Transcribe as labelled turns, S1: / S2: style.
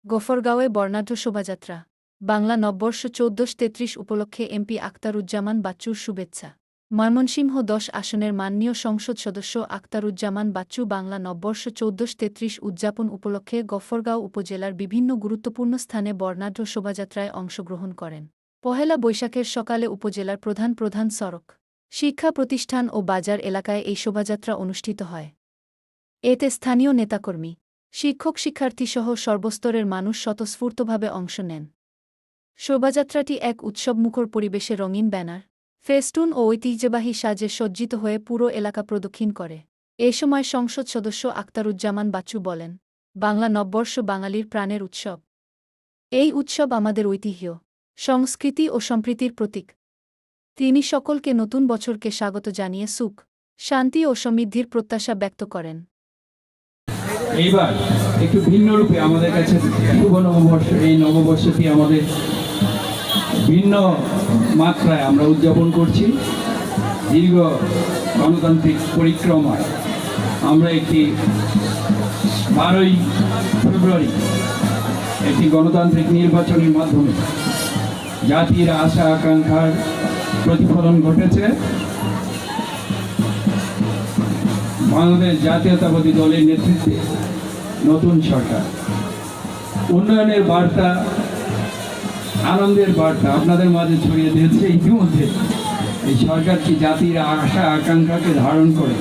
S1: গফরগাঁওয়ে বর্ণাঢ্য শোভাযাত্রা। বাংলা নববর্ষ ১৪৩৩ উপলক্ষে এমপি আখতারুজ্জামান বাচ্চুর শুভেচ্ছা। ময়মনসিংহ ১০ আসনের মাননীয় সংসদ সদস্য আখতারুজ্জামান বাচ্চু বাংলা নববর্ষ ১৪৩৩ উদযাপন উপলক্ষে গফরগাঁও উপজেলার বিভিন্ন গুরুত্বপূর্ণ স্থানে বর্ণাঢ্য শোভাযাত্রায় অংশগ্রহণ করেন। পহেলা বৈশাখের সকালে উপজেলার প্রধান প্রধান সড়ক, শিক্ষা প্রতিষ্ঠান ও বাজার এলাকায় এই শোভাযাত্রা অনুষ্ঠিত হয়। এতে স্থানীয় নেতাকর্মী, শিক্ষক শিক্ষার্থীসহ সর্বস্তরের মানুষ স্বতঃস্ফূর্তভাবে অংশ নেন। শোভাযাত্রাটি এক উৎসবমুখর পরিবেশে রঙিন ব্যানার, ফেস্টুন ও ঐতিহ্যবাহী সাজে সজ্জিত হয়ে পুরো এলাকা প্রদক্ষিণ করে। এ সময় সংসদ সদস্য আখতারুজ্জামান বাচ্চু বলেন, বাংলা নববর্ষ বাঙালির প্রাণের উৎসব। এই উৎসব আমাদের ঐতিহ্য, সংস্কৃতি ও সম্প্রীতির প্রতীক। তিনি সকলকে নতুন বছরকে স্বাগত জানিয়ে সুখ, শান্তি ও সমৃদ্ধির প্রত্যাশা ব্যক্ত করেন।
S2: এইবার একটু ভিন্ন রূপে আমাদের কাছে শুভ নববর্ষ, এই নববর্ষটি আমাদের ভিন্ন মাত্রায় আমরা উদযাপন করছি। দীর্ঘ গণতান্ত্রিক পরিক্রমায় আমরা একটি 12ই ফেব্রুয়ারি একটি গণতান্ত্রিক নির্বাচনের মাধ্যমে জাতির আশা আকাঙ্ক্ষার প্রতিফলন ঘটেছে। বাংলাদেশ জাতীয়তাবাদী দলের নেতৃত্বে নতুন সরকার উন্নয়নের বার্তা, আনন্দের বার্তা আপনাদের মাঝে ছড়িয়ে দিয়েছে। ইতিমধ্যে এই সরকারটি জাতির আশা আকাঙ্ক্ষাকে ধারণ করে